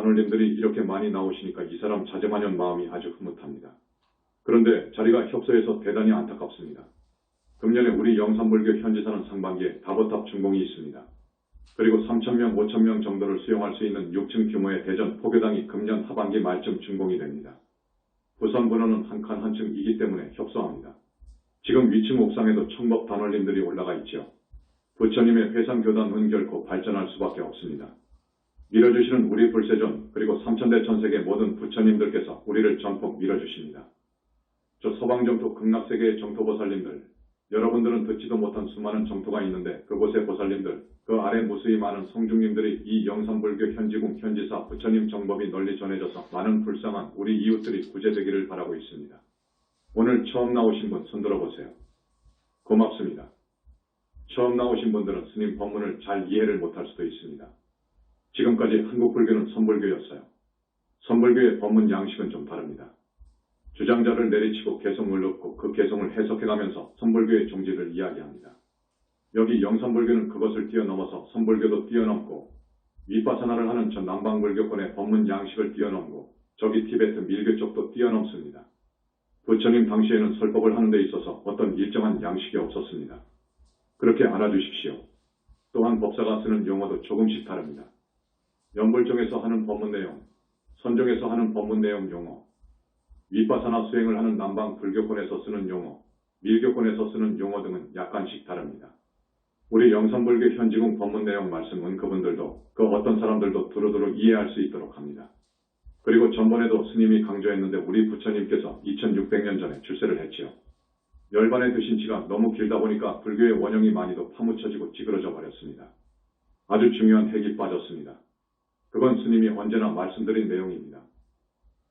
단원님들이 이렇게 많이 나오시니까 이 사람 자제마냥 마음이 아주 흐뭇합니다. 그런데 자리가 협소해서 대단히 안타깝습니다. 금년에 우리 영산불교 현지사는 상반기에 다보탑 준공이 있습니다. 그리고 3,000명, 5,000명 정도를 수용할 수 있는 6층 규모의 대전 포교당이 금년 하반기 말쯤 준공이 됩니다. 부산 번호는 한 칸 한 층이기 때문에 협소합니다. 지금 위층 옥상에도 청법 단원님들이 올라가 있죠. 부처님의 회상교단은 결코 발전할 수밖에 없습니다. 밀어주시는 우리 불세존 그리고 삼천대 천세계 모든 부처님들께서 우리를 전폭 밀어주십니다. 저 서방정토 극락세계의 정토보살님들, 여러분들은 듣지도 못한 수많은 정토가 있는데 그곳의 보살님들, 그 아래 무수히 많은 성중님들이 이 영산불교 현지궁 현지사 부처님 정법이 널리 전해져서 많은 불쌍한 우리 이웃들이 구제되기를 바라고 있습니다. 오늘 처음 나오신 분 손들어 보세요. 고맙습니다. 처음 나오신 분들은 스님 법문을 잘 이해를 못할 수도 있습니다. 지금까지 한국불교는 선불교였어요. 선불교의 법문 양식은 좀 다릅니다. 주장자를 내리치고 개성을 넣고 그 개성을 해석해가면서 선불교의 종지를 이야기합니다. 여기 영산불교는 그것을 뛰어넘어서 선불교도 뛰어넘고 위파사나를 하는 전 남방불교권의 법문 양식을 뛰어넘고 저기 티베트 밀교 쪽도 뛰어넘습니다. 부처님 당시에는 설법을 하는 데 있어서 어떤 일정한 양식이 없었습니다. 그렇게 알아주십시오. 또한 법사가 쓰는 용어도 조금씩 다릅니다. 연불종에서 하는 법문 내용, 선종에서 하는 법문 내용 용어, 위파사나 수행을 하는 남방 불교권에서 쓰는 용어, 밀교권에서 쓰는 용어 등은 약간씩 다릅니다. 우리 영산불교 현지궁 법문 내용 말씀은 그분들도 그 어떤 사람들도 두루두루 이해할 수 있도록 합니다. 그리고 전번에도 스님이 강조했는데 우리 부처님께서 2600년 전에 출세를 했지요. 열반에 드신 치가 너무 길다 보니까 불교의 원형이 많이도 파묻혀지고 찌그러져 버렸습니다. 아주 중요한 핵이 빠졌습니다. 그건 스님이 언제나 말씀드린 내용입니다.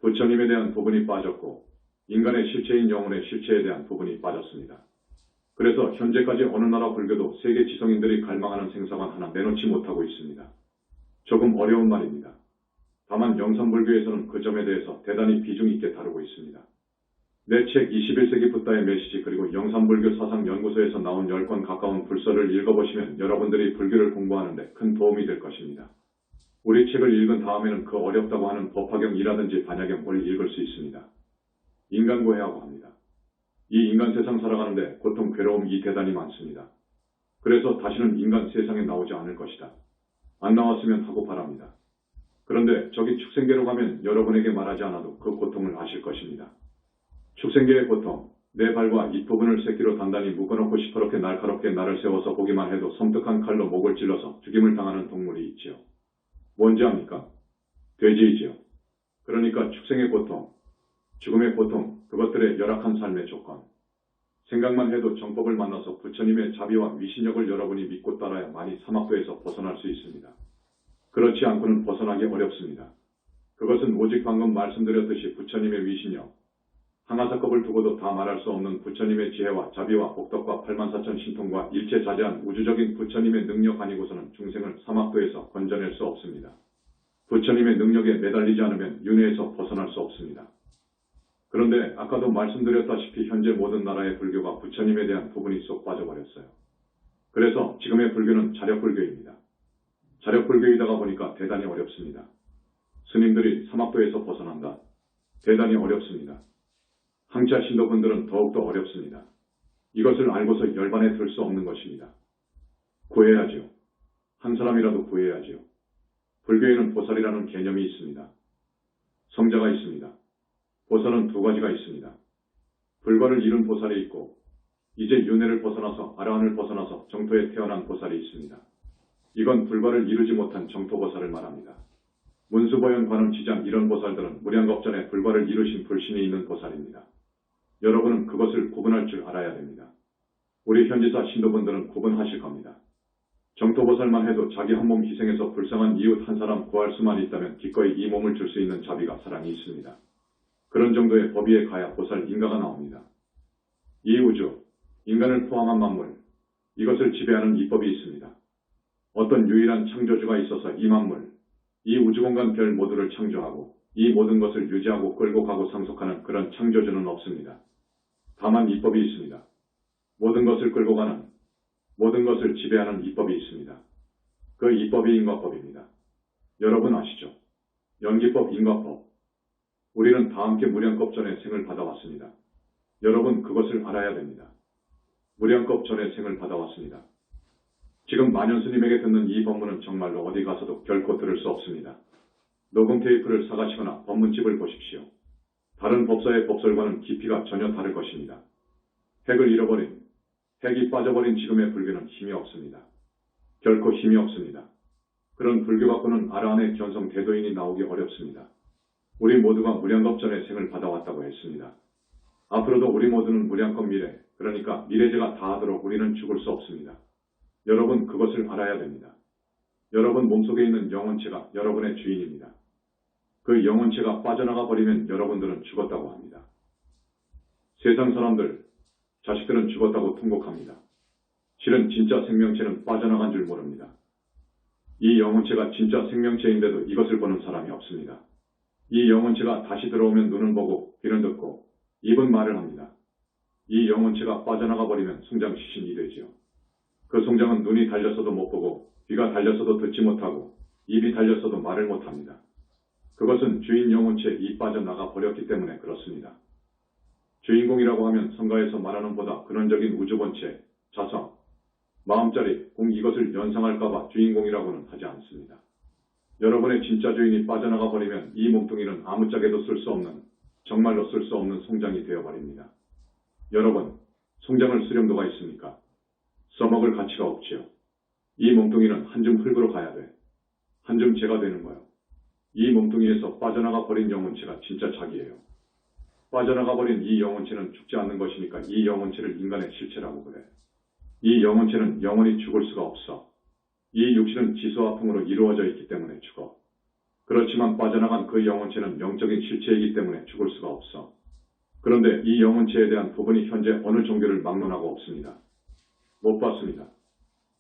부처님에 대한 부분이 빠졌고 인간의 실체인 영혼의 실체에 대한 부분이 빠졌습니다. 그래서 현재까지 어느 나라 불교도 세계 지성인들이 갈망하는 생사관 하나 내놓지 못하고 있습니다. 조금 어려운 말입니다. 다만 영산불교에서는 그 점에 대해서 대단히 비중 있게 다루고 있습니다. 내 책 21세기 붓다의 메시지 그리고 영산불교 사상연구소에서 나온 10권 가까운 불서를 읽어보시면 여러분들이 불교를 공부하는데 큰 도움이 될 것입니다. 우리 책을 읽은 다음에는 그 어렵다고 하는 법화경이라든지 반야경을 읽을 수 있습니다. 인간고해하고 합니다. 이 인간 세상 살아가는데 고통, 괴로움이 대단히 많습니다. 그래서 다시는 인간 세상에 나오지 않을 것이다. 안 나왔으면 하고 바랍니다. 그런데 저기 축생계로 가면 여러분에게 말하지 않아도 그 고통을 아실 것입니다. 축생계의 고통, 내 발과 입부분을 새끼로 단단히 묶어놓고 시퍼렇게 날카롭게 나를 세워서 보기만 해도 섬뜩한 칼로 목을 찔러서 죽임을 당하는 동물이 있지요. 뭔지 압니까? 돼지이지요. 그러니까 축생의 고통, 죽음의 고통, 그것들의 열악한 삶의 조건. 생각만 해도 정법을 만나서 부처님의 자비와 위신력을 여러분이 믿고 따라야 많이 사막도에서 벗어날 수 있습니다. 그렇지 않고는 벗어나기 어렵습니다. 그것은 오직 방금 말씀드렸듯이 부처님의 위신력, 항아사급을 두고도 다 말할 수 없는 부처님의 지혜와 자비와 복덕과 84,000 신통과 일체자재한 우주적인 부처님의 능력 아니고서는 중생을 사막도에서 건져낼 수 없습니다. 부처님의 능력에 매달리지 않으면 윤회에서 벗어날 수 없습니다. 그런데 아까도 말씀드렸다시피 현재 모든 나라의 불교가 부처님에 대한 부분이 쏙 빠져버렸어요. 그래서 지금의 불교는 자력불교입니다. 자력불교이다가 보니까 대단히 어렵습니다. 스님들이 사막도에서 벗어난다. 대단히 어렵습니다. 항차 신도분들은 더욱더 어렵습니다. 이것을 알고서 열반에 들 수 없는 것입니다. 구해야지요. 한 사람이라도 구해야지요. 불교에는 보살이라는 개념이 있습니다. 성자가 있습니다. 보살은 두 가지가 있습니다. 불과를 이룬 보살이 있고 이제 윤회를 벗어나서 아라한을 벗어나서 정토에 태어난 보살이 있습니다. 이건 불과를 이루지 못한 정토보살을 말합니다. 문수보현 관음 지장 이런 보살들은 무량겁 전에 불과를 이루신 불신이 있는 보살입니다. 여러분은 그것을 구분할 줄 알아야 됩니다. 우리 현지사 신도분들은 구분하실 겁니다. 정토보살만 해도 자기 한 몸 희생해서 불쌍한 이웃 한 사람 구할 수만 있다면 기꺼이 이 몸을 줄 수 있는 자비가 사랑이 있습니다. 그런 정도의 법위에 가야 보살 인가가 나옵니다. 이 우주, 인간을 포함한 만물, 이것을 지배하는 이법이 있습니다. 어떤 유일한 창조주가 있어서 이 만물, 이 우주공간 별 모두를 창조하고 이 모든 것을 유지하고 끌고 가고 상속하는 그런 창조주는 없습니다. 다만 이법이 있습니다. 모든 것을 끌고 가는, 모든 것을 지배하는 이법이 있습니다. 그 이법이 인과법입니다. 여러분 아시죠? 연기법, 인과법. 우리는 다 함께 무량겁 전에 생을 받아왔습니다. 여러분 그것을 알아야 됩니다. 무량겁 전에 생을 받아왔습니다. 지금 만연스님에게 듣는 이 법문은 정말로 어디 가서도 결코 들을 수 없습니다. 녹음 테이프를 사가시거나 법문집을 보십시오. 다른 법사의 법설과는 깊이가 전혀 다를 것입니다. 핵을 잃어버린, 핵이 빠져버린 지금의 불교는 힘이 없습니다. 결코 힘이 없습니다. 그런 불교 갖고는 아라한의 견성 대도인이 나오기 어렵습니다. 우리 모두가 무량겁 전에 생을 받아왔다고 했습니다. 앞으로도 우리 모두는 무량겁 미래, 그러니까 미래제가 다 하도록 우리는 죽을 수 없습니다. 여러분 그것을 알아야 됩니다. 여러분 몸속에 있는 영혼체가 여러분의 주인입니다. 그 영혼체가 빠져나가 버리면 여러분들은 죽었다고 합니다. 세상 사람들, 자식들은 죽었다고 통곡합니다. 실은 진짜 생명체는 빠져나간 줄 모릅니다. 이 영혼체가 진짜 생명체인데도 이것을 보는 사람이 없습니다. 이 영혼체가 다시 들어오면 눈은 보고 귀는 듣고 입은 말을 합니다. 이 영혼체가 빠져나가 버리면 송장 시신이 되지요. 그 송장은 눈이 달렸어도 못 보고 귀가 달렸어도 듣지 못하고 입이 달렸어도 말을 못합니다. 그것은 주인 영혼체에 이 빠져나가 버렸기 때문에 그렇습니다. 주인공이라고 하면 성가에서 말하는 보다 근원적인 우주본체, 자성, 마음자리, 공 이것을 연상할까봐 주인공이라고는 하지 않습니다. 여러분의 진짜 주인이 빠져나가 버리면 이 몸뚱이는 아무짝에도 쓸 수 없는, 정말로 쓸 수 없는 송장이 되어버립니다. 여러분, 송장을 쓰렴도가 있습니까? 써먹을 가치가 없지요. 이 몸뚱이는 한 줌 흙으로 가야 돼. 한 줌 재가 되는 거요. 이 몸뚱이에서 빠져나가 버린 영혼체가 진짜 자기예요. 빠져나가 버린 이 영혼체는 죽지 않는 것이니까 이 영혼체를 인간의 실체라고 그래. 이 영혼체는 영원히 죽을 수가 없어. 이 육신은 지수와 풍으로 이루어져 있기 때문에 죽어. 그렇지만 빠져나간 그 영혼체는 영적인 실체이기 때문에 죽을 수가 없어. 그런데 이 영혼체에 대한 부분이 현재 어느 종교를 막론하고 없습니다. 못 봤습니다.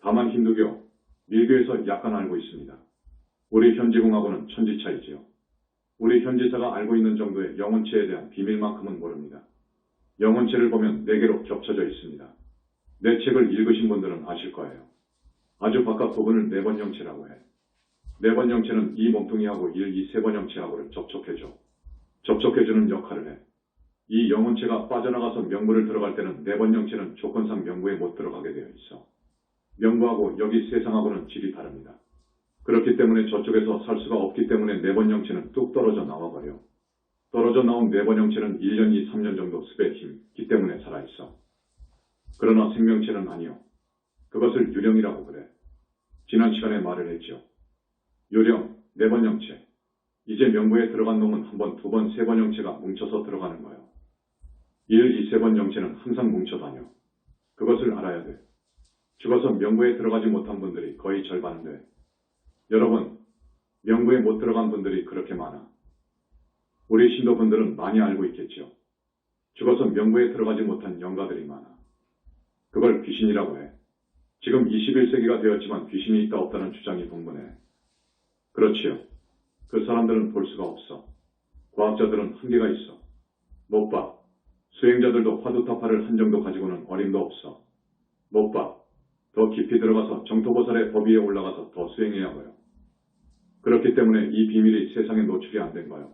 다만 힌두교, 밀교에서 약간 알고 있습니다. 우리 현지공하고는 천지차이지요. 우리 현지사가 알고 있는 정도의 영혼체에 대한 비밀만큼은 모릅니다. 영혼체를 보면 4개로 겹쳐져 있습니다. 내 책을 읽으신 분들은 아실 거예요. 아주 바깥 부분을 4번 영체라고 해. 4번 영체는 이 몸뚱이하고 1, 2, 3번 영체하고를 접촉해줘. 접촉해주는 역할을 해. 이 영혼체가 빠져나가서 명부를 들어갈 때는 4번 영체는 조건상 명부에 못 들어가게 되어 있어. 명부하고 여기 세상하고는 질이 다릅니다. 그렇기 때문에 저쪽에서 살 수가 없기 때문에 4번 영체는 뚝 떨어져 나와버려. 떨어져 나온 4번 영체는 1년, 2, 3년 정도 습의 힘기 때문에 살아있어. 그러나 생명체는 아니요. 그것을 유령이라고 그래. 지난 시간에 말을 했죠. 유령, 4번 영체. 이제 명부에 들어간 놈은 1번, 2번, 3번 영체가 뭉쳐서 들어가는 거예요. 1, 2, 3번 영체는 항상 뭉쳐다녀. 그것을 알아야 돼. 죽어서 명부에 들어가지 못한 분들이 거의 절반은 돼. 여러분, 명부에 못 들어간 분들이 그렇게 많아. 우리 신도분들은 많이 알고 있겠죠. 죽어서 명부에 들어가지 못한 영가들이 많아. 그걸 귀신이라고 해. 지금 21세기가 되었지만 귀신이 있다 없다는 주장이 분분해. 그렇지요. 그 사람들은 볼 수가 없어. 과학자들은 한계가 있어. 못 봐. 수행자들도 화두타파를 한 정도 가지고는 어림도 없어. 못 봐. 더 깊이 들어가서 정토보살의 법 위에 올라가서 더 수행해야 해요. 그렇기 때문에 이 비밀이 세상에 노출이 안 된 거예요.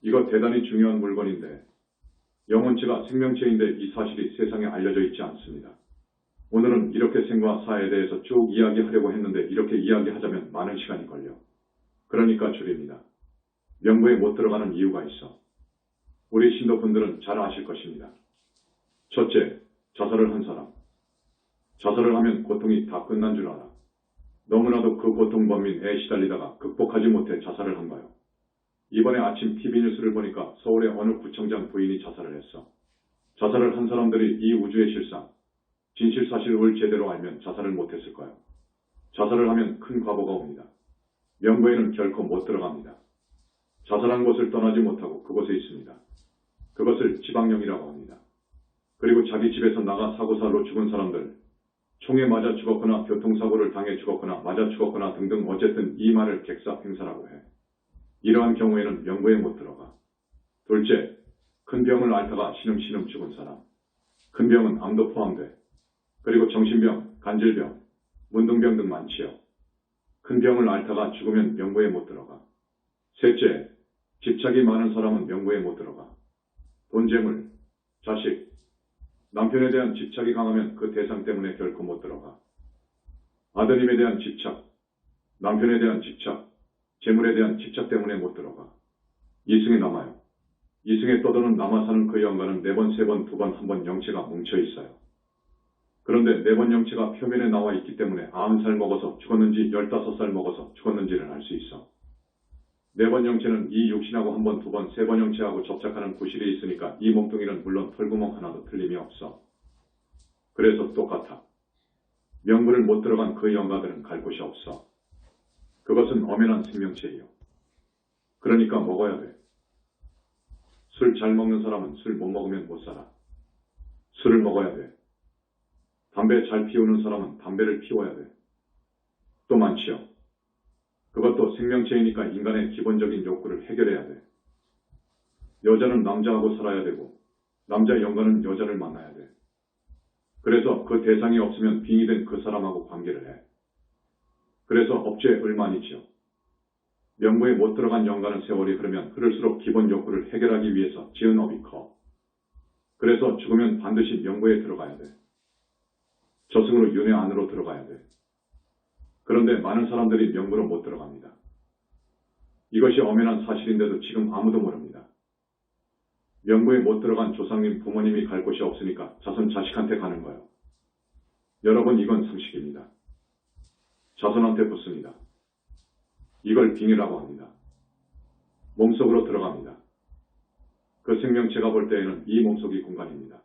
이거 대단히 중요한 물건인데 영혼체가 생명체인데 이 사실이 세상에 알려져 있지 않습니다. 오늘은 이렇게 생과 사에 대해서 쭉 이야기하려고 했는데 이렇게 이야기하자면 많은 시간이 걸려. 그러니까 줄입니다. 명부에 못 들어가는 이유가 있어. 우리 신도분들은 잘 아실 것입니다. 첫째, 자살을 한 사람. 자살을 하면 고통이 다 끝난 줄 알아. 너무나도 그 고통 범민에 시달리다가 극복하지 못해 자살을 한 거예요. 이번에 아침 TV 뉴스를 보니까 서울의 어느 구청장 부인이 자살을 했어. 자살을 한 사람들이 이 우주의 실상, 진실사실을 제대로 알면 자살을 못했을 거예요. 자살을 하면 큰 과보가 옵니다. 명부에는 결코 못 들어갑니다. 자살한 곳을 떠나지 못하고 그곳에 있습니다. 그것을 지방령이라고 합니다. 그리고 자기 집에서 나가 사고살로 죽은 사람들, 총에 맞아 죽었거나 교통사고를 당해 죽었거나 맞아 죽었거나 등등 어쨌든 이 말을 객사행사라고 해. 이러한 경우에는 명부에 못 들어가. 둘째, 큰 병을 앓다가 신음신음 죽은 사람. 큰 병은 암도 포함돼. 그리고 정신병, 간질병, 문둥병 등 많지요. 큰 병을 앓다가 죽으면 명부에 못 들어가. 셋째, 집착이 많은 사람은 명부에 못 들어가. 돈, 재물, 자식, 남편에 대한 집착이 강하면 그 대상 때문에 결코 못 들어가. 아드님에 대한 집착, 남편에 대한 집착, 재물에 대한 집착 때문에 못 들어가. 이승에 남아요. 이승에 떠도는 남아 사는 그 영가는 4번, 3번, 2번, 1번 영체가 뭉쳐 있어요. 그런데 4번 영체가 표면에 나와 있기 때문에 90살 먹어서 죽었는지 15살 먹어서 죽었는지를 알 수 있어. 4번 영체는 이 육신하고 1번, 2번, 3번 영체하고 접착하는 구실이 있으니까 이 몸뚱이는 물론 털구멍 하나도 틀림이 없어. 그래서 똑같아. 명부를 못 들어간 그 영가들은 갈 곳이 없어. 그것은 엄연한 생명체예요. 그러니까 먹어야 돼. 술 잘 먹는 사람은 술 못 먹으면 못 살아. 술을 먹어야 돼. 담배 잘 피우는 사람은 담배를 피워야 돼. 또 많지요. 그것도 생명체이니까 인간의 기본적인 욕구를 해결해야 돼. 여자는 남자하고 살아야 되고 남자 영가는 여자를 만나야 돼. 그래서 그 대상이 없으면 빙의된 그 사람하고 관계를 해. 그래서 업죄에 을만이지요. 명부에 못 들어간 영가는 세월이 흐르면 흐를수록 기본 욕구를 해결하기 위해서 지은 업이 커. 그래서 죽으면 반드시 명부에 들어가야 돼. 저승으로 윤회 안으로 들어가야 돼. 그런데 많은 사람들이 명부로 못 들어갑니다. 이것이 엄연한 사실인데도 지금 아무도 모릅니다. 명부에 못 들어간 조상님 부모님이 갈 곳이 없으니까 자손 자식한테 가는 거예요. 여러분, 이건 상식입니다. 자손한테 붙습니다. 이걸 빙의라고 합니다. 몸속으로 들어갑니다. 그 생명체가 볼 때에는 이 몸속이 공간입니다.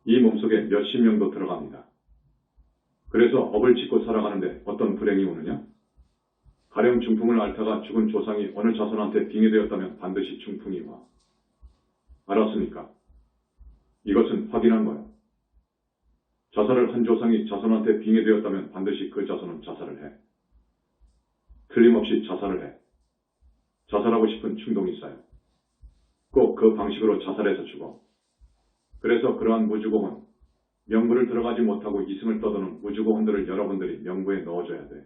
이 몸속에 몇십 명도 들어갑니다. 그래서 업을 짓고 살아가는데 어떤 불행이 오느냐? 가령 중풍을 앓다가 죽은 조상이 어느 자손한테 빙의되었다면 반드시 중풍이 와. 알았습니까? 이것은 확인한 거예요. 자살을 한 조상이 자손한테 빙의되었다면 반드시 그 자손은 자살을 해. 틀림없이 자살을 해. 자살하고 싶은 충동이 있어요. 꼭 그 방식으로 자살해서 죽어. 그래서 그러한 무주고혼, 명부를 들어가지 못하고 이승을 떠도는 무주고혼들을 여러분들이 명부에 넣어줘야 돼.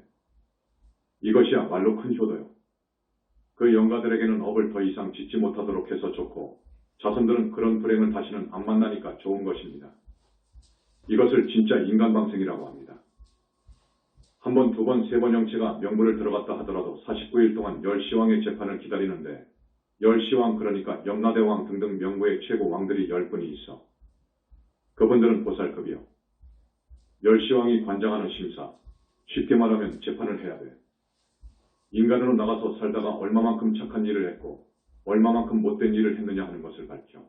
이것이야말로 큰 효도요. 그 영가들에게는 업을 더 이상 짓지 못하도록 해서 좋고 자손들은 그런 불행을 다시는 안 만나니까 좋은 것입니다. 이것을 진짜 인간방생이라고 합니다. 1번, 2번, 3번 영체가 명부를 들어갔다 하더라도 49일 동안 10시왕의 재판을 기다리는데 10시왕, 그러니까 염라대왕 등등 명부의 최고 왕들이 10분이 있어. 그분들은 보살급이요. 10시왕이 관장하는 심사, 쉽게 말하면 재판을 해야 돼. 인간으로 나가서 살다가 얼마만큼 착한 일을 했고 얼마만큼 못된 일을 했느냐 하는 것을 밝혀.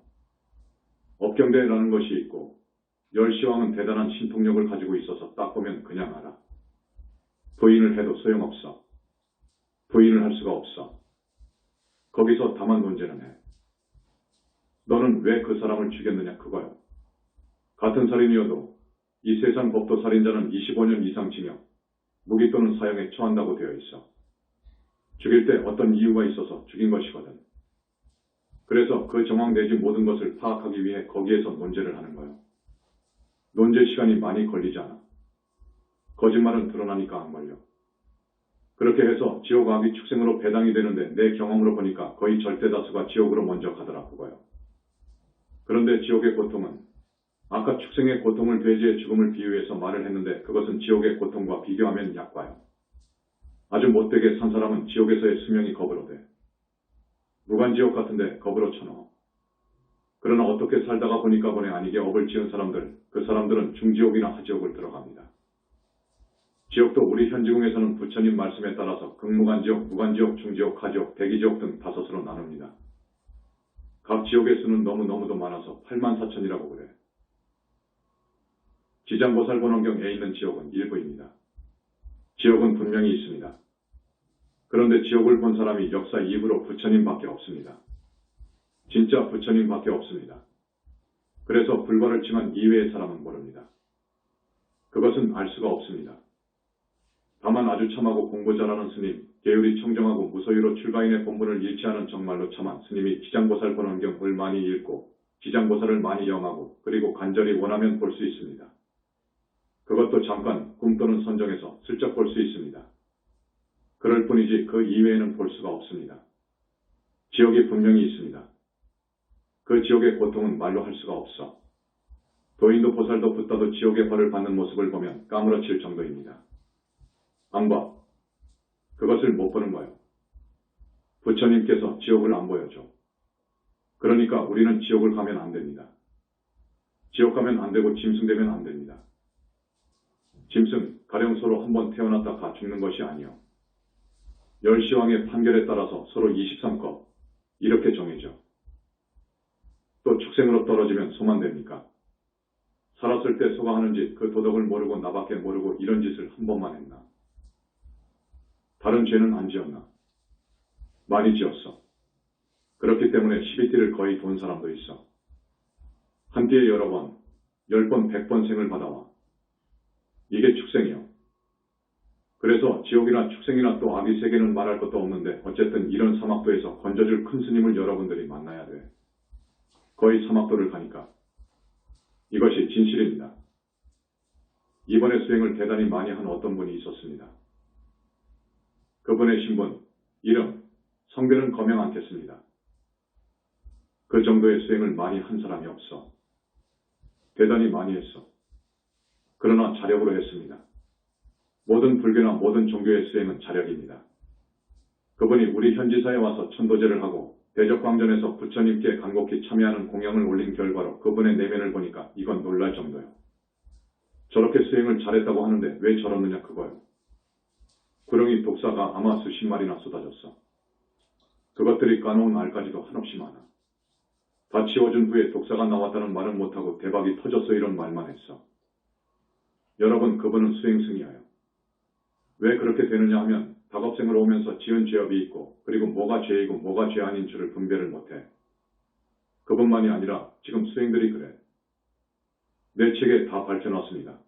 업경대라는 것이 있고 10시왕은 대단한 신통력을 가지고 있어서 딱 보면 그냥 알아. 부인을 해도 소용없어. 부인을 할 수가 없어. 거기서 다만 논제는 해. 너는 왜 그 사람을 죽였느냐 그거요. 같은 살인이어도 이 세상 법도 살인자는 25년 이상 징역, 무기 또는 사형에 처한다고 되어 있어. 죽일 때 어떤 이유가 있어서 죽인 것이거든. 그래서 그 정황 내지 모든 것을 파악하기 위해 거기에서 논제를 하는 거예요. 논제 시간이 많이 걸리지 않아. 거짓말은 드러나니까 안 걸려. 그렇게 해서 지옥악이 축생으로 배당이 되는데 내 경험으로 보니까 거의 절대 다수가 지옥으로 먼저 가더라 그거요. 그런데 지옥의 고통은 아까 축생의 고통을 돼지의 죽음을 비유해서 말을 했는데 그것은 지옥의 고통과 비교하면 약과요. 아주 못되게 산 사람은 지옥에서의 수명이 겁으로 돼. 무간지옥 같은데 겁으로 쳐넣어. 그러나 어떻게 살다가 보니까 보내 아니게 업을 지은 사람들, 그 사람들은 중지옥이나 하지옥을 들어갑니다. 지옥도 우리 현지궁에서는 부처님 말씀에 따라서 극무간지옥, 무간지옥, 중지옥, 하지옥, 대기지옥 등 5으로 나눕니다. 각 지옥의 수는 너무너무도 많아서 84,000이라고 그래. 지장보살본원경에 있는 지옥은 일부입니다. 지옥은 분명히 있습니다. 그런데 지옥을 본 사람이 역사 이후로 부처님밖에 없습니다. 진짜 부처님밖에 없습니다. 그래서 불과를 칭한 이외의 사람은 모릅니다. 그것은 알 수가 없습니다. 다만 아주 참하고 공부 잘하는 스님, 계율이 청정하고 무소유로 출가인의 본분을 잃지않은 정말로 참한 스님이 지장보살본원경을 많이 읽고 지장보살을 많이 영하고 그리고 간절히 원하면 볼 수 있습니다. 그것도 잠깐 꿈 또는 선정해서 슬쩍 볼 수 있습니다. 그럴 뿐이지 그 이외에는 볼 수가 없습니다. 지옥이 분명히 있습니다. 그 지옥의 고통은 말로 할 수가 없어. 도인도 보살도 붓다도 지옥의 벌을 받는 모습을 보면 까무러칠 정도입니다. 안 봐. 그것을 못 보는 거요. 부처님께서 지옥을 안 보여줘. 그러니까 우리는 지옥을 가면 안 됩니다. 지옥 가면 안 되고 짐승되면 안 됩니다. 짐승, 가령 서로 한번 태어났다 가 죽는 것이 아니요. 열시왕의 판결에 따라서 서로 23컵 이렇게 정해져. 또 축생으로 떨어지면 소만 됩니까? 살았을 때 소가 하는 짓, 그 도덕을 모르고 나밖에 모르고 이런 짓을 한 번만 했나? 다른 죄는 안 지었나? 많이 지었어. 그렇기 때문에 12띠를 거의 돈 사람도 있어. 한 띠에 여러 번, 10번, 100번 생을 받아와. 이게 축생이요. 그래서 지옥이나 축생이나 또 아비 세계는 말할 것도 없는데 어쨌든 이런 사막도에서 건져줄 큰 스님을 여러분들이 만나야 돼. 거의 사막도를 가니까. 이것이 진실입니다. 이번에 수행을 대단히 많이 한 어떤 분이 있었습니다. 그분의 신분, 이름, 성별은 거명 않겠습니다. 그 정도의 수행을 많이 한 사람이 없어. 대단히 많이 했어. 그러나 자력으로 했습니다. 모든 불교나 모든 종교의 수행은 자력입니다. 그분이 우리 현지사에 와서 천도제를 하고 대적광전에서 부처님께 간곡히 참여하는 공양을 올린 결과로 그분의 내면을 보니까 이건 놀랄 정도요. 저렇게 수행을 잘했다고 하는데 왜 저러느냐 그거요. 구렁이 독사가 아마 수십 마리나 쏟아졌어. 그것들이 까놓은 알까지도 한없이 많아. 다 치워준 후에 독사가 나왔다는 말은 못하고 대박이 터졌어 이런 말만 했어. 여러분, 그분은 수행승이에요. 왜 그렇게 되느냐 하면 다급생으로 오면서 지은 죄업이 있고 그리고 뭐가 죄이고 뭐가 죄 아닌 줄을 분별을 못해. 그분만이 아니라 지금 수행들이 그래. 내 책에 다 밝혀놨습니다.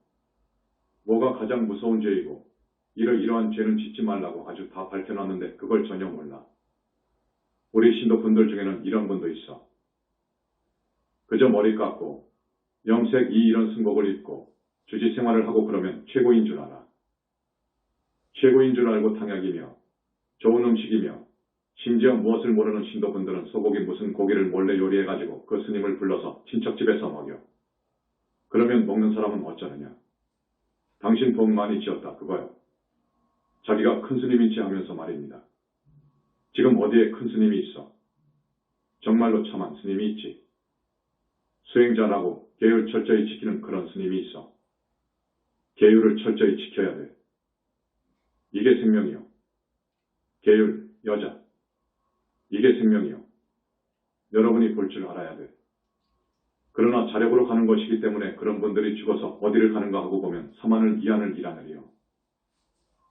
뭐가 가장 무서운 죄이고 이러이러한 죄는 짓지 말라고 아주 다 밝혀놨는데 그걸 전혀 몰라. 우리 신도분들 중에는 이런 분도 있어. 그저 머리 깎고 염색 이런 승복을 입고 주지 생활을 하고 그러면 최고인 줄 알아. 최고인 줄 알고 탕약이며 좋은 음식이며 심지어 무엇을 모르는 신도분들은 소고기 무슨 고기를 몰래 요리해가지고 그 스님을 불러서 친척집에서 먹여. 그러면 먹는 사람은 어쩌느냐. 당신 복 많이 지었다 그거요. 자기가 큰 스님인지 하면서 말입니다. 지금 어디에 큰 스님이 있어? 정말로 참한 스님이 있지. 수행 잘하고 계율 철저히 지키는 그런 스님이 있어. 계율을 철저히 지켜야 돼. 이게 생명이요. 계율, 여자. 이게 생명이요. 여러분이 볼 줄 알아야 돼. 그러나 자력으로 가는 것이기 때문에 그런 분들이 죽어서 어디를 가는가 하고 보면 사만을 이하늘 이라늘이요.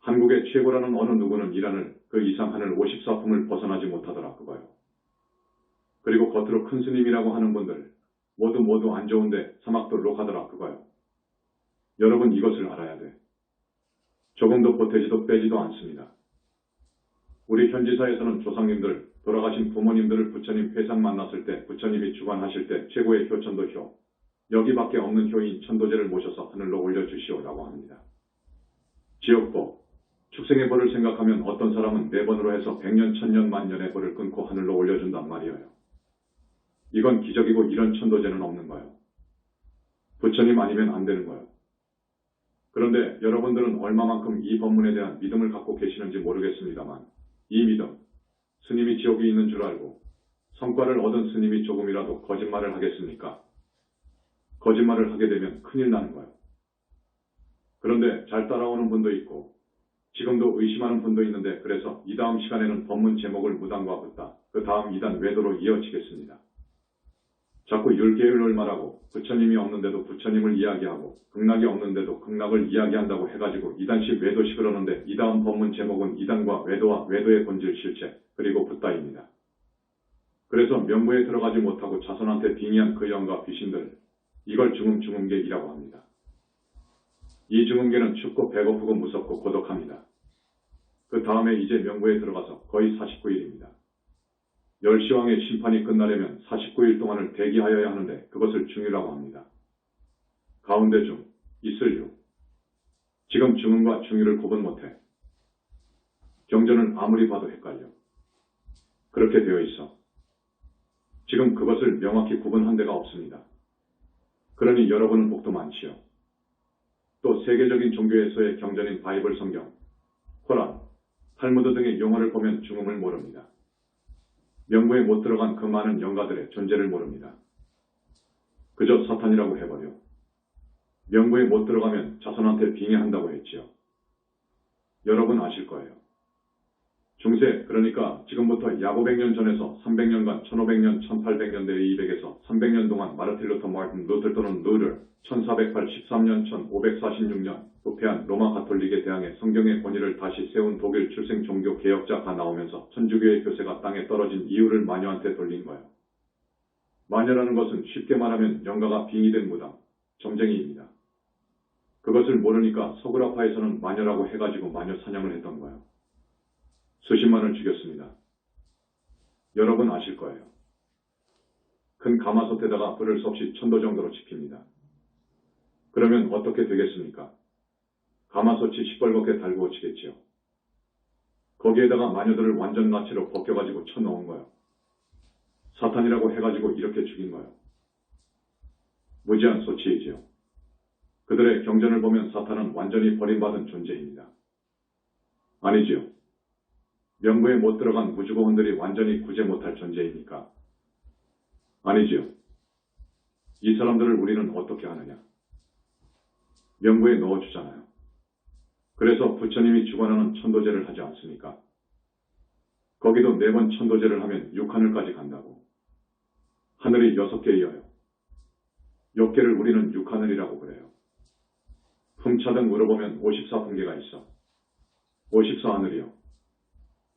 한국의 최고라는 어느 누구는 이라늘 그 이상 하늘 54품을 벗어나지 못하더라 그거요. 그리고 겉으로 큰 스님이라고 하는 분들 모두 안 좋은데 사막돌로 가더라 그거요. 여러분 이것을 알아야 돼. 조금도 보태지도 빼지도 않습니다. 우리 현지사에서는 조상님들, 돌아가신 부모님들을 부처님 회상 만났을 때 부처님이 주관하실 때 최고의 효천도 효, 여기밖에 없는 효인 천도제를 모셔서 하늘로 올려주시오라고 합니다. 지옥복, 축생의 벌을 생각하면 어떤 사람은 4번으로 해서 100년, 1000년, 만년의 벌을 끊고 하늘로 올려준단 말이에요. 이건 기적이고 이런 천도제는 없는 거예요. 부처님 아니면 안 되는 거예요. 그런데 여러분들은 얼마만큼 이 법문에 대한 믿음을 갖고 계시는지 모르겠습니다만 이 믿음, 스님이 지옥에 있는 줄 알고 성과를 얻은 스님이 조금이라도 거짓말을 하겠습니까? 거짓말을 하게 되면 큰일 나는 거예요. 그런데 잘 따라오는 분도 있고 지금도 의심하는 분도 있는데 그래서 이 다음 시간에는 법문 제목을 무당과 붓다, 그 다음 2단 외도로 이어지겠습니다. 자꾸 율계율을 말하고 부처님이 없는데도 부처님을 이야기하고 극락이 없는데도 극락을 이야기한다고 해가지고 2단씩 외도시 그러는데 이 다음 법문 제목은 2단과 외도와 외도의 본질 실체 그리고 붓다입니다. 그래서 명부에 들어가지 못하고 자손한테 빙의한 그 영과 귀신들 이걸 중음계이라고 합니다. 이 중음계는 춥고 배고프고 무섭고 고독합니다. 그 다음에 이제 명부에 들어가서 거의 49일입니다. 열시왕의 심판이 끝나려면 49일 동안을 대기하여야 하는데 그것을 중이라고 합니다. 가운데 중, 있을 유. 지금 중음과 중유를 구분 못해. 경전을 아무리 봐도 헷갈려. 그렇게 되어 있어. 지금 그것을 명확히 구분한 데가 없습니다. 그러니 여러분은 복도 많지요. 또 세계적인 종교에서의 경전인 바이블 성경, 코란, 탈무드 등의 용어를 보면 중음을 모릅니다. 명부에 못 들어간 그 많은 영가들의 존재를 모릅니다. 그저 사탄이라고 해버려. 명부에 못 들어가면 자손한테 빙의한다고 했지요. 여러분 아실 거예요. 중세, 그러니까 지금부터 약 500년 전에서 300년간 1500년, 1800년대 200에서 300년 동안 마르틴 루터 마틴 루터 또는 루터 1483년, 1546년 부패한 로마 가톨릭에 대항해 성경의 권위를 다시 세운 독일 출생 종교 개혁자가 나오면서 천주교의 교세가 땅에 떨어진 이유를 마녀한테 돌린 거예요. 마녀라는 것은 쉽게 말하면 영가가 빙의된 무당, 점쟁이입니다. 그것을 모르니까 서구라파에서는 마녀라고 해가지고 마녀 사냥을 했던 거예요. 수십만을 죽였습니다. 여러분 아실 거예요. 큰 가마솥에다가 불을 수 없이 1000도 정도로 지핍니다. 그러면 어떻게 되겠습니까? 가마솥이 시뻘겋게 달구어지겠지요. 거기에다가 마녀들을 완전 나치로 벗겨가지고 쳐넣은 거예요. 사탄이라고 해가지고 이렇게 죽인 거예요. 무지한 소치이지요. 그들의 경전을 보면 사탄은 완전히 버림받은 존재입니다. 아니지요. 명부에 못 들어간 우주고원들이 완전히 구제 못할 존재입니까? 아니지요. 이 사람들을 우리는 어떻게 하느냐? 명부에 넣어주잖아요. 그래서 부처님이 주관하는 천도제를 하지 않습니까? 거기도 4번 천도제를 하면 6하늘까지 간다고. 하늘이 6개이어요. 6개를 우리는 6하늘이라고 그래요. 품차등 물어보면 54품계가 있어. 54하늘이요.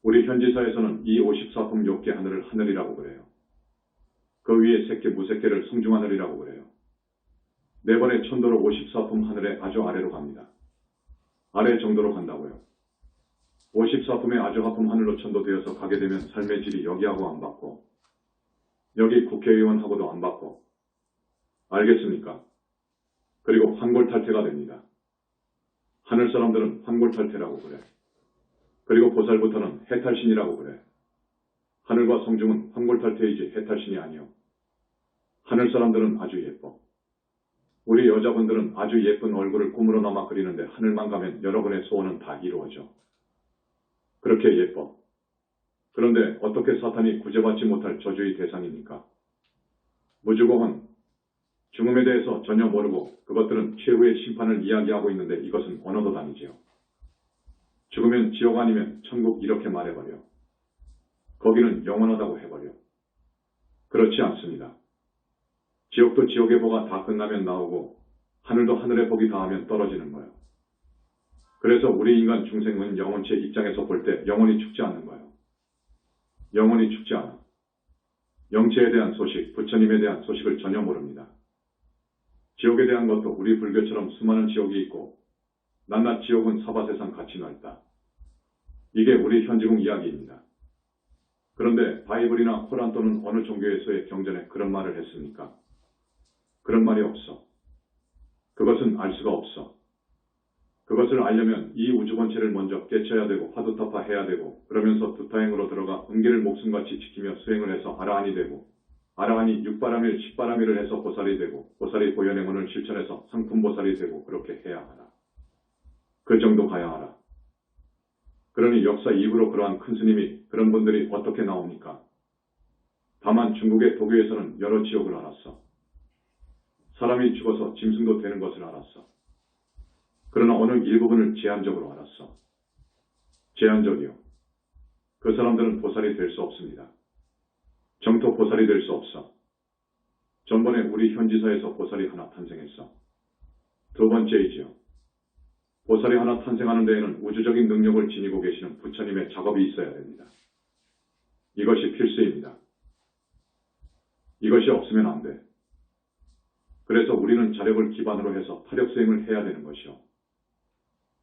우리 현지사에서는 이 54품 6개 하늘을 하늘이라고 그래요. 그 위에 새끼 무새끼를 성중하늘이라고 그래요. 4번의 천도로 54품 하늘의 아주 아래로 갑니다. 아래 정도로 간다고요. 54품의 아주 하품 하늘로 천도되어서 가게 되면 삶의 질이 여기하고 안 받고 여기 국회의원하고도 안 받고 알겠습니까? 그리고 환골탈태가 됩니다. 하늘 사람들은 환골탈태라고 그래. 그리고 보살부터는 해탈신이라고 그래. 하늘과 성중은 환골탈태이지 해탈신이 아니요. 하늘 사람들은 아주 예뻐. 우리 여자분들은 아주 예쁜 얼굴을 꿈으로나마 그리는데 하늘만 가면 여러분의 소원은 다 이루어져. 그렇게 예뻐. 그런데 어떻게 사탄이 구제받지 못할 저주의 대상입니까? 무주고혼, 죽음에 대해서 전혀 모르고 그것들은 최후의 심판을 이야기하고 있는데 이것은 언어도 다니지요. 죽으면 지옥 아니면 천국 이렇게 말해버려. 거기는 영원하다고 해버려. 그렇지 않습니다. 지옥도 지옥의 보가 다 끝나면 나오고 하늘도 하늘의 복이 다하면 떨어지는 거예요. 그래서 우리 인간 중생은 영혼체 입장에서 볼 때 영원히 죽지 않는 거예요. 영원히 죽지 않아. 영체에 대한 소식, 부처님에 대한 소식을 전혀 모릅니다. 지옥에 대한 것도 우리 불교처럼 수많은 지옥이 있고 낱낱 지옥은 사바세상 같이 넓다. 이게 우리 현지궁 이야기입니다. 그런데 바이블이나 코란 또는 어느 종교에서의 경전에 그런 말을 했습니까? 그런 말이 없어. 그것은 알 수가 없어. 그것을 알려면 이 우주본체를 먼저 깨쳐야 되고 화두타파해야 되고 그러면서 두타행으로 들어가 음기를 목숨같이 지키며 수행을 해서 아라한이 되고 아라한이 육바라밀, 십바라밀을 해서 보살이 되고 보살이 고연행원을 실천해서 상품보살이 되고 그렇게 해야 하라. 그 정도 가야 하라. 그러니 역사 이후로 그러한 큰 스님이 그런 분들이 어떻게 나옵니까? 다만 중국의 도교에서는 여러 지옥을 알았어. 사람이 죽어서 짐승도 되는 것을 알았어. 그러나 어느 일부분을 제한적으로 알았어. 제한적이요. 그 사람들은 보살이 될 수 없습니다. 정토 보살이 될 수 없어. 전번에 우리 현지사에서 보살이 하나 탄생했어. 두 번째이지요. 보살이 하나 탄생하는 데에는 우주적인 능력을 지니고 계시는 부처님의 작업이 있어야 됩니다. 이것이 필수입니다. 이것이 없으면 안 돼. 그래서 우리는 자력을 기반으로 해서 타력 수행을 해야 되는 것이요.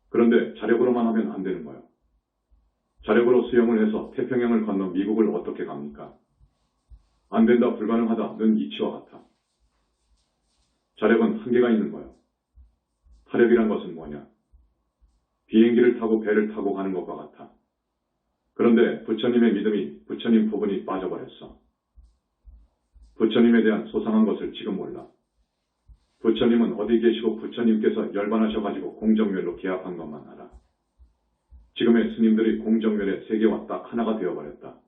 그런데 자력으로만 하면 안 되는 거예요. 자력으로 수영을 해서 태평양을 건너 미국을 어떻게 갑니까? 안 된다, 불가능하다는 이치와 같아. 자력은 한계가 있는 거예요. 타력이란 것은 뭐냐? 비행기를 타고 배를 타고 가는 것과 같아. 그런데 부처님의 믿음이 부처님 부분이 빠져버렸어. 부처님에 대한 소상한 것을 지금 몰라. 부처님은 어디 계시고 부처님께서 열반하셔가지고 공정멸로 계합한 것만 알아. 지금의 스님들이 공정멸의 세계와 딱 하나가 되어버렸다.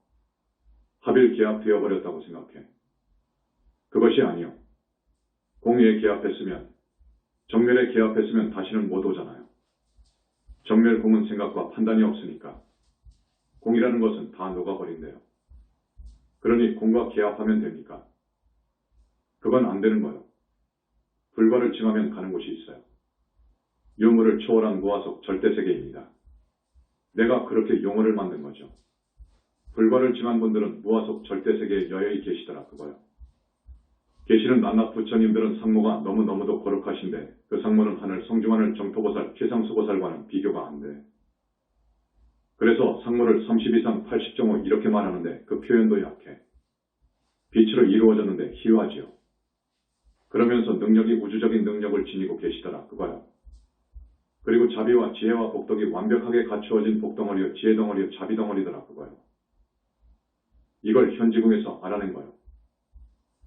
합일 계합되어버렸다고 생각해. 그것이 아니요. 공에 계합했으면, 정멸에 계합했으면 다시는 못 오잖아요. 정멸 공은 생각과 판단이 없으니까 공이라는 것은 다 녹아버린대요. 그러니 공과 계합하면 됩니까? 그건 안 되는 거요. 불과를 증하면 가는 곳이 있어요. 유무를 초월한 무아속 절대세계입니다. 내가 그렇게 용어를 만든 거죠. 불과를 증한 분들은 무아속 절대세계에 여여히 계시더라 그거요. 계시는 낱낱 부처님들은 상모가 너무너무도 거룩하신데 그 상모는 하늘 성중하늘 정토보살 최상수보살과는 비교가 안 돼. 그래서 상모를 30 이상 80.5 이렇게 말하는데 그 표현도 약해. 빛으로 이루어졌는데 희화지요. 그러면서 능력이 우주적인 능력을 지니고 계시더라 그거요. 그리고 자비와 지혜와 복덕이 완벽하게 갖추어진 복덩어리요 지혜덩어리요 자비덩어리더라 그거요. 이걸 현지궁에서 알아낸 거요.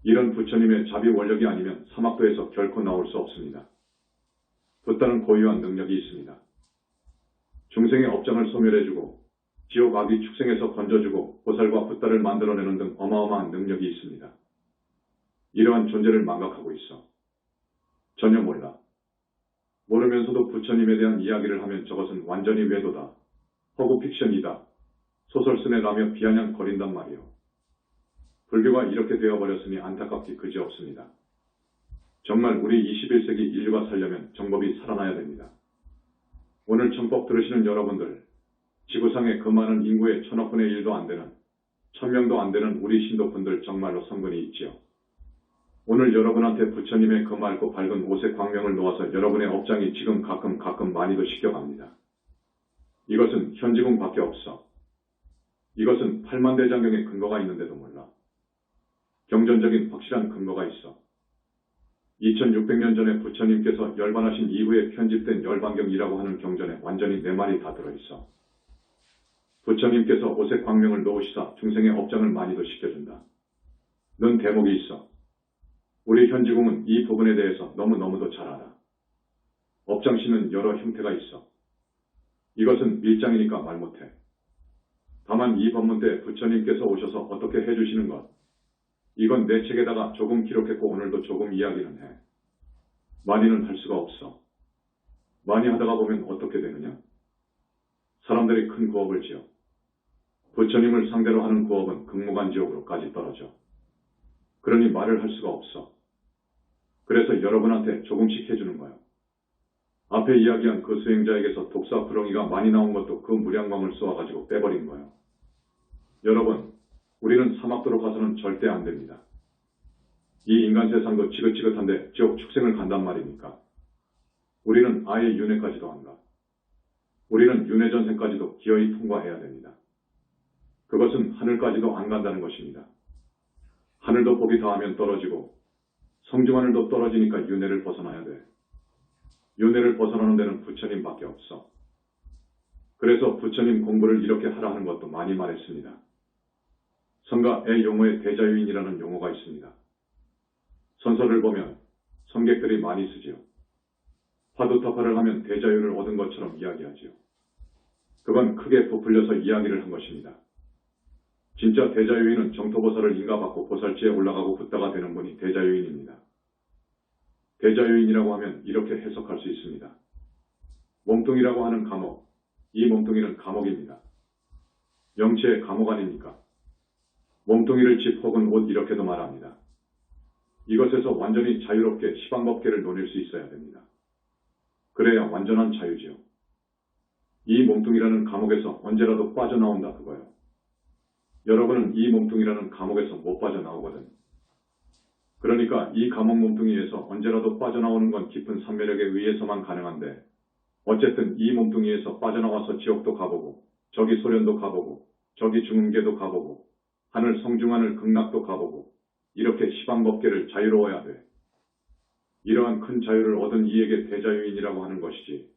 이런 부처님의 자비 원력이 아니면 사막도에서 결코 나올 수 없습니다. 붓다는 고유한 능력이 있습니다. 중생의 업장을 소멸해주고 지옥 악귀 축생에서 건져주고 보살과 붓다를 만들어내는 등 어마어마한 능력이 있습니다. 이러한 존재를 망각하고 있어. 전혀 몰라. 모르면서도 부처님에 대한 이야기를 하면 저것은 완전히 외도다. 허구 픽션이다. 소설 쓰네라며 비아냥거린단 말이요. 불교가 이렇게 되어버렸으니 안타깝기 그지없습니다. 정말 우리 21세기 인류가 살려면 정법이 살아나야 됩니다. 오늘 정법 들으시는 여러분들, 지구상의 그 많은 인구의 1000억분의 1도 안 되는, 1000명도 안 되는 우리 신도분들 정말로 성근이 있지요. 오늘 여러분한테 부처님의 그 맑고 밝은 오색 광명을 놓아서 여러분의 업장이 지금 가끔 많이도 시켜갑니다. 이것은 현지궁 밖에 없어. 이것은 팔만대장경의 근거가 있는데도 몰라. 경전적인 확실한 근거가 있어. 2600년 전에 부처님께서 열반하신 이후에 편집된 열반경이라고 하는 경전에 완전히 내 말이 다 들어있어. 부처님께서 오색 광명을 놓으시사 중생의 업장을 많이도 시켜준다. 는 대목이 있어. 우리 현지궁은 이 부분에 대해서 너무너무도 잘 알아. 업장시는 여러 형태가 있어. 이것은 밀장이니까 말 못해. 다만 이 법문 때 부처님께서 오셔서 어떻게 해주시는 것, 이건 내 책에다가 조금 기록했고 오늘도 조금 이야기는 해. 많이는 할 수가 없어. 많이 하다가 보면 어떻게 되느냐? 사람들이 큰 구업을 지어. 부처님을 상대로 하는 구업은 극무간지옥으로까지 떨어져. 그러니 말을 할 수가 없어. 그래서 여러분한테 조금씩 해주는 거야. 앞에 이야기한 그 수행자에게서 독사 구렁이가 많이 나온 것도 그 무량광을 쏘아가지고 빼버린 거예요. 여러분, 우리는 사막도로 가서는 절대 안 됩니다. 이 인간 세상도 지긋지긋한데 지옥 축생을 간단 말입니까? 우리는 아예 윤회까지도 안 가. 우리는 윤회전생까지도 기어이 통과해야 됩니다. 그것은 하늘까지도 안 간다는 것입니다. 하늘도 복이 닿으면 떨어지고 성중하늘도 떨어지니까 윤회를 벗어나야 돼. 윤회를 벗어나는 데는 부처님밖에 없어. 그래서 부처님 공부를 이렇게 하라 하는 것도 많이 말했습니다. 성가의 용어에 대자유인이라는 용어가 있습니다. 선서를 보면 성객들이 많이 쓰지요. 화두타파를 하면 대자유를 얻은 것처럼 이야기하지요. 그건 크게 부풀려서 이야기를 한 것입니다. 진짜 대자유인은 정토보살을 인가받고 보살지에 올라가고 붓다가 되는 분이 대자유인입니다. 대자유인이라고 하면 이렇게 해석할 수 있습니다. 몸뚱이라고 하는 감옥, 이 몸뚱이는 감옥입니다. 영체의 감옥 아닙니까? 몸뚱이를 집 혹은 옷 이렇게도 말합니다. 이것에서 완전히 자유롭게 시방법계를 논일 수 있어야 됩니다. 그래야 완전한 자유지요. 이 몸뚱이라는 감옥에서 언제라도 빠져나온다 그거요. 여러분은 이 몸뚱이라는 감옥에서 못 빠져나오거든. 그러니까 이 감옥 몸뚱이에서 언제라도 빠져나오는 건 깊은 삼매력에 의해서만 가능한데 어쨌든 이 몸뚱이에서 빠져나와서 지옥도 가보고 저기 소련도 가보고 저기 중흥계도 가보고 하늘 성중하늘 극락도 가보고 이렇게 시방법계를 자유로워야 돼. 이러한 큰 자유를 얻은 이에게 대자유인이라고 하는 것이지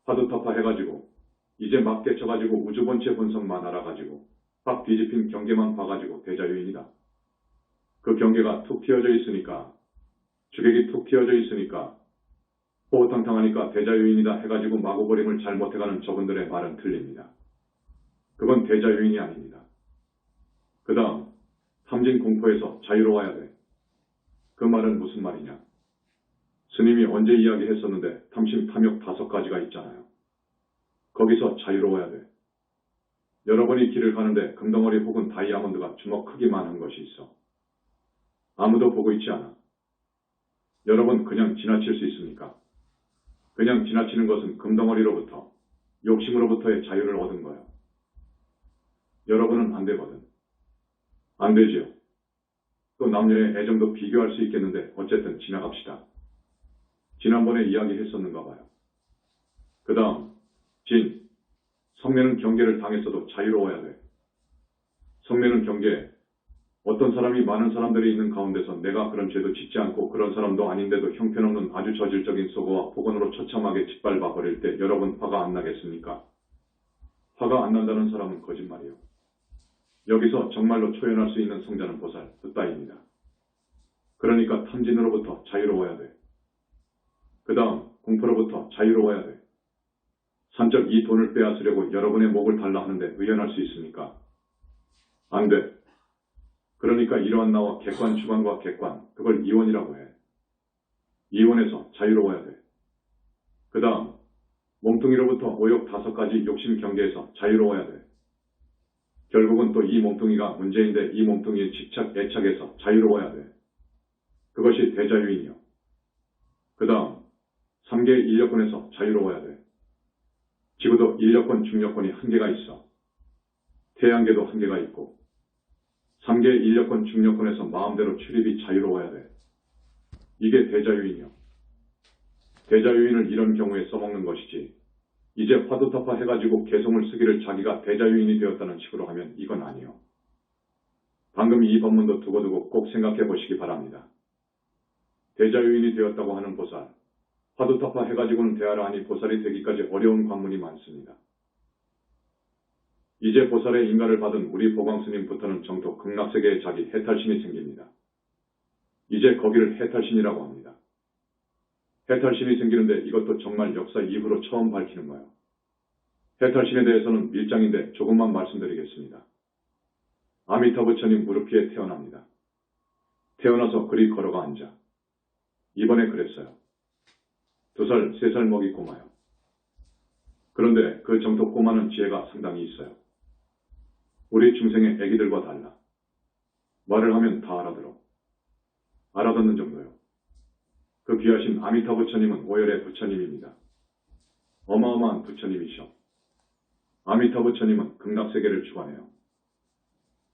화두타파 해가지고 이제 막 깨쳐가지고 우주본체 본성만 알아가지고 확 뒤집힌 경계만 봐가지고 대자유인이다. 그 경계가 툭 튀어져 있으니까, 주객이 툭 튀어져 있으니까, 호호탕탕하니까 대자유인이다 해가지고 마구버림을 잘못해가는 저분들의 말은 틀립니다. 그건 대자유인이 아닙니다. 그 다음, 탐진 공포에서 자유로워야 돼. 그 말은 무슨 말이냐? 스님이 언제 이야기했었는데 탐심, 탐욕 5가지가 있잖아요. 거기서 자유로워야 돼. 여러분이 길을 가는데 금덩어리 혹은 다이아몬드가 주먹 크기만 한 것이 있어. 아무도 보고 있지 않아. 여러분 그냥 지나칠 수 있습니까? 그냥 지나치는 것은 금덩어리로부터, 욕심으로부터의 자유를 얻은 거예요. 여러분은 안 되거든. 안 되지요. 또 남녀의 애정도 비교할 수 있겠는데 어쨌든 지나갑시다. 지난번에 이야기했었는가 봐요. 그 다음, 진. 성매는 경계를 당했어도 자유로워야 돼. 성매는 경계. 어떤 사람이 많은 사람들이 있는 가운데서 내가 그런 죄도 짓지 않고 그런 사람도 아닌데도 형편없는 아주 저질적인 속어와 폭언으로 처참하게 짓밟아 버릴 때 여러분 화가 안 나겠습니까? 화가 안 난다는 사람은 거짓말이요. 여기서 정말로 초연할 수 있는 성자는 보살, 그따위입니다. 그러니까 탐진으로부터 자유로워야 돼. 그 다음 공포로부터 자유로워야 돼. 산적 이 돈을 빼앗으려고 여러분의 목을 달라 하는데 의연할 수 있습니까? 안 돼. 그러니까 이러한 나와 객관 주관과 객관, 그걸 이원이라고 해. 이원에서 자유로워야 돼. 그 다음 몸뚱이로부터 오욕 5가지 욕심 경계에서 자유로워야 돼. 결국은 또 이 몸뚱이가 문제인데 이 몸뚱이의 집착, 애착에서 자유로워야 돼. 그것이 대자유인이요. 그 다음 3계 인력권에서 자유로워야 돼. 지구도 인력권, 중력권이 한계가 있어. 태양계도 한계가 있고 3계 인력권, 중력권에서 마음대로 출입이 자유로워야 돼. 이게 대자유인이요. 대자유인을 이런 경우에 써먹는 것이지. 이제 화두타파 해가지고 개성을 쓰기를 자기가 대자유인이 되었다는 식으로 하면 이건 아니요. 방금 이 법문도 두고두고 꼭 생각해 보시기 바랍니다. 대자유인이 되었다고 하는 보살, 화두타파 해가지고는 대하라하니 보살이 되기까지 어려운 관문이 많습니다. 이제 보살의 인가를 받은 우리 보광스님부터는 정토 극락세계에 자기 해탈신이 생깁니다. 이제 거기를 해탈신이라고 합니다. 해탈신이 생기는데 이것도 정말 역사 이후로 처음 밝히는 거예요. 해탈신에 대해서는 밀장인데 조금만 말씀드리겠습니다. 아미타 부처님 무릎 위에 태어납니다. 태어나서 그리 걸어가 앉아. 이번에 그랬어요. 2살, 3살 먹이 꼬마요. 그런데 그 정토 꼬마는 지혜가 상당히 있어요. 우리 중생의 애기들과 달라. 말을 하면 다 알아들어. 알아듣는 정도요. 그 귀하신 아미타 부처님은 오열의 부처님입니다. 어마어마한 부처님이셔. 아미타 부처님은 극락세계를 주관해요.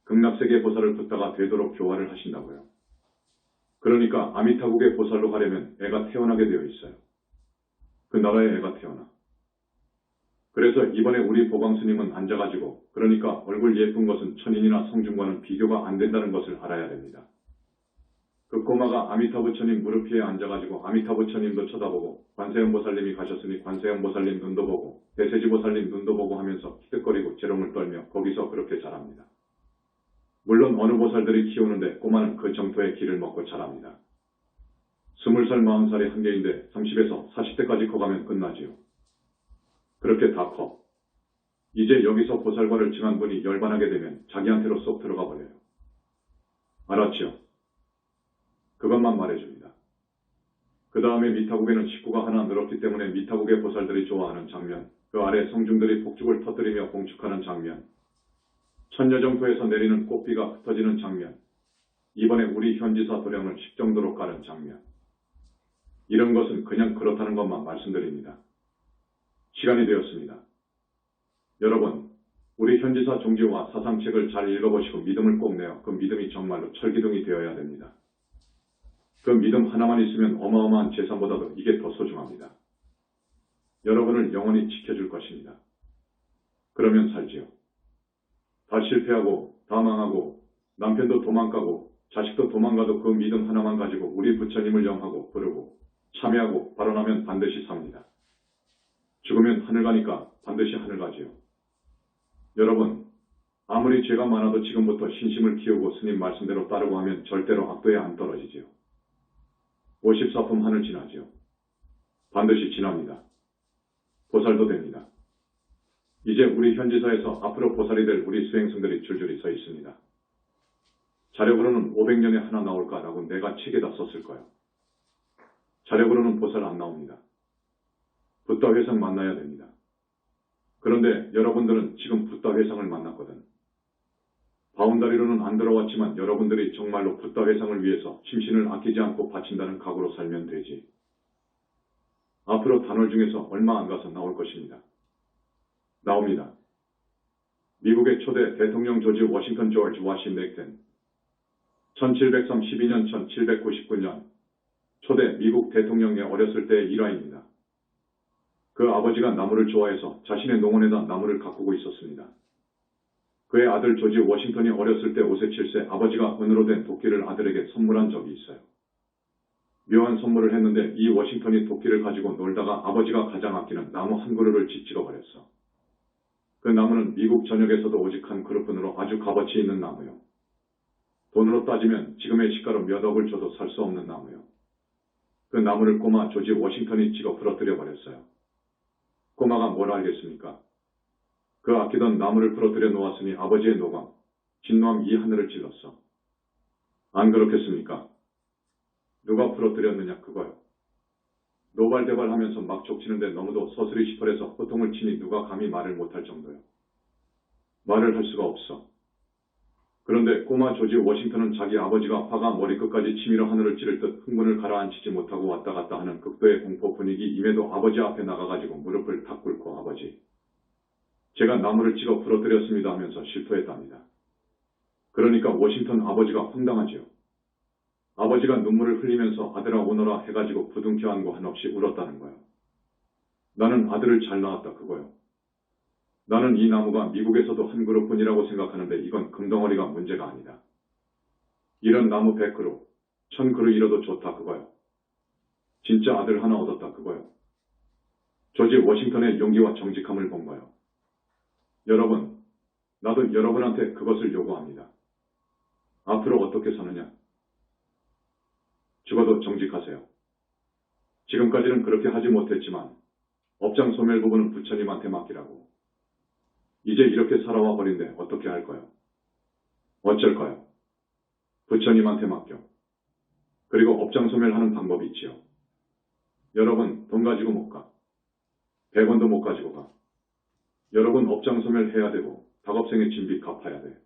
극락세계 보살을 붙다가 되도록 교화를 하신다고요. 그러니까 아미타국의 보살로 가려면 애가 태어나게 되어 있어요. 그 나라에 애가 태어나. 그래서 이번에 우리 보광스님은 앉아가지고 그러니까 얼굴 예쁜 것은 천인이나 성중과는 비교가 안 된다는 것을 알아야 됩니다. 그 꼬마가 아미타 부처님 무릎 위에 앉아가지고 아미타 부처님도 쳐다보고 관세음 보살님이 가셨으니 관세음 보살님 눈도 보고 대세지 보살님 눈도 보고 하면서 키득거리고 재롱을 떨며 거기서 그렇게 자랍니다. 물론 어느 보살들이 키우는데 꼬마는 그 정토의 길을 먹고 자랍니다. 20살, 40살이 한계인데 30에서 40대까지 커가면 끝나지요. 그렇게 다 커. 이제 여기서 보살과를 증한 분이 열반하게 되면 자기한테로 쏙 들어가 버려요. 알았지요? 그것만 말해줍니다. 그 다음에 미타국에는 식구가 하나 늘었기 때문에 미타국의 보살들이 좋아하는 장면, 그 아래 성중들이 폭죽을 터뜨리며 봉축하는 장면, 천여정토에서 내리는 꽃비가 흩어지는 장면, 이번에 우리 현지사 도량을 식정도로 가는 장면. 이런 것은 그냥 그렇다는 것만 말씀드립니다. 시간이 되었습니다. 여러분, 우리 현지사 종지와 사상책을 잘 읽어보시고 믿음을 꼭 내어 그 믿음이 정말로 철기둥이 되어야 됩니다. 그 믿음 하나만 있으면 어마어마한 재산보다도 이게 더 소중합니다. 여러분을 영원히 지켜줄 것입니다. 그러면 살지요. 다 실패하고 다 망하고 남편도 도망가고 자식도 도망가도 그 믿음 하나만 가지고 우리 부처님을 영하고 부르고 참여하고 발언하면 반드시 삽니다. 죽으면 하늘 가니까 반드시 하늘 가지요. 여러분, 아무리 죄가 많아도 지금부터 신심을 키우고 스님 말씀대로 따르고 하면 절대로 악도에 안 떨어지지요. 54품 한을 지나지요. 반드시 지납니다. 보살도 됩니다. 이제 우리 현지사에서 앞으로 보살이 될 우리 수행승들이 줄줄이 서 있습니다. 자력으로는 500년에 하나 나올까라고 내가 책에다 썼을 거예요. 자력으로는 보살 안 나옵니다. 붓다 회상 만나야 됩니다. 그런데 여러분들은 지금 붓다 회상을 만났거든. 바운다리로는 안 들어왔지만 여러분들이 정말로 붓다 회상을 위해서 심신을 아끼지 않고 바친다는 각오로 살면 되지. 앞으로 단월 중에서 얼마 안 가서 나올 것입니다. 나옵니다. 미국의 초대 대통령 조지 워싱턴 조지 워싱턴 1732년 1799년 초대 미국 대통령의 어렸을 때의 일화입니다. 그 아버지가 나무를 좋아해서 자신의 농원에다 나무를 가꾸고 있었습니다. 그의 아들 조지 워싱턴이 어렸을 때 5세 7세 아버지가 은으로 된 도끼를 아들에게 선물한 적이 있어요. 묘한 선물을 했는데 이 워싱턴이 도끼를 가지고 놀다가 아버지가 가장 아끼는 나무 한 그루를 찍어버렸어. 그 나무는 미국 전역에서도 오직 한 그루뿐으로 아주 값어치 있는 나무요. 돈으로 따지면 지금의 시가로 몇 억을 줘도 살 수 없는 나무요. 그 나무를 꼬마 조지 워싱턴이 찍어 부러뜨려 버렸어요. 꼬마가 뭘 알겠습니까? 그 아끼던 나무를 부러뜨려 놓았으니 아버지의 노감, 진노함 이 하늘을 찔렀어. 안 그렇겠습니까? 누가 부러뜨렸느냐 그거요. 노발대발하면서 막 족치는데 너무도 서슬이 시퍼래서 호통을 치니 누가 감히 말을 못할 정도요. 말을 할 수가 없어. 그런데 꼬마 조지 워싱턴은 자기 아버지가 화가 머리끝까지 치밀어 하늘을 찌를 듯 흥분을 가라앉히지 못하고 왔다 갔다 하는 극도의 공포 분위기임에도 아버지 앞에 나가가지고 무릎을 탁 꿇고 아버지, 제가 나무를 찍어 부러뜨렸습니다 하면서 실토했답니다. 그러니까 워싱턴 아버지가 황당하지요. 아버지가 눈물을 흘리면서 아들아 오너라 해가지고 부둥켜 안고 한없이 울었다는 거예요. 나는 아들을 잘 낳았다 그거요. 나는 이 나무가 미국에서도 한 그루뿐이라고 생각하는데 이건 금덩어리가 문제가 아니다. 이런 나무 100그루, 1000그루 잃어도 좋다 그거요. 진짜 아들 하나 얻었다 그거요. 조지 워싱턴의 용기와 정직함을 본 거요. 여러분, 나도 여러분한테 그것을 요구합니다. 앞으로 어떻게 사느냐? 죽어도 정직하세요. 지금까지는 그렇게 하지 못했지만 업장 소멸 부분은 부처님한테 맡기라고. 이제 이렇게 살아와 버린데 어떻게 할까요? 어쩔까요? 부처님한테 맡겨. 그리고 업장 소멸하는 방법이 있지요. 여러분 돈 가지고 못 가. 100원도 못 가지고 가. 여러분 업장 소멸해야 되고 닭업생의 진빚 갚아야 돼.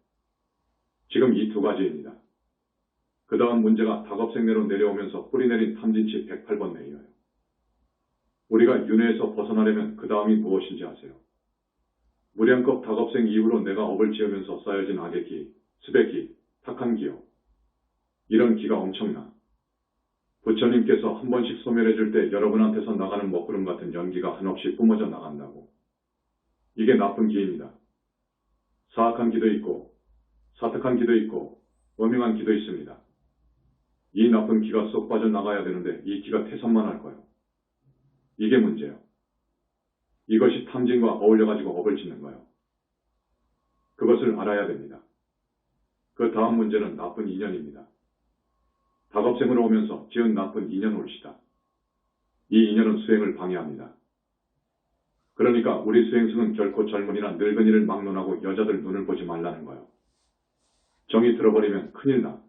지금 이 두 가지입니다. 그 다음 문제가 닭업생내로 내려오면서 뿌리 내린 탐진치 108번 내이어요. 우리가 윤회에서 벗어나려면 그 다음이 무엇인지 아세요? 무량겁 닭업생 이후로 내가 업을 지으면서 쌓여진 악의 기, 습의 기, 탁한 기요. 이런 기가 엄청나. 부처님께서 한 번씩 소멸해줄 때 여러분한테서 나가는 먹구름 같은 연기가 한없이 뿜어져 나간다고. 이게 나쁜 기입니다. 사악한 기도 있고 사특한 기도 있고 음흉한 기도 있습니다. 이 나쁜 기가 쏙 빠져나가야 되는데 이 기가 태산만 할 거예요. 이게 문제예요. 이것이 탐진과 어울려가지고 업을 짓는 거예요. 그것을 알아야 됩니다. 그 다음 문제는 나쁜 인연입니다. 닭업생으로 오면서 지은 나쁜 인연 올시다. 이 인연은 수행을 방해합니다. 그러니까 우리 수행승은 결코 젊은이나 늙은이를 막론하고 여자들 눈을 보지 말라는 거예요. 정이 들어버리면 큰일 나.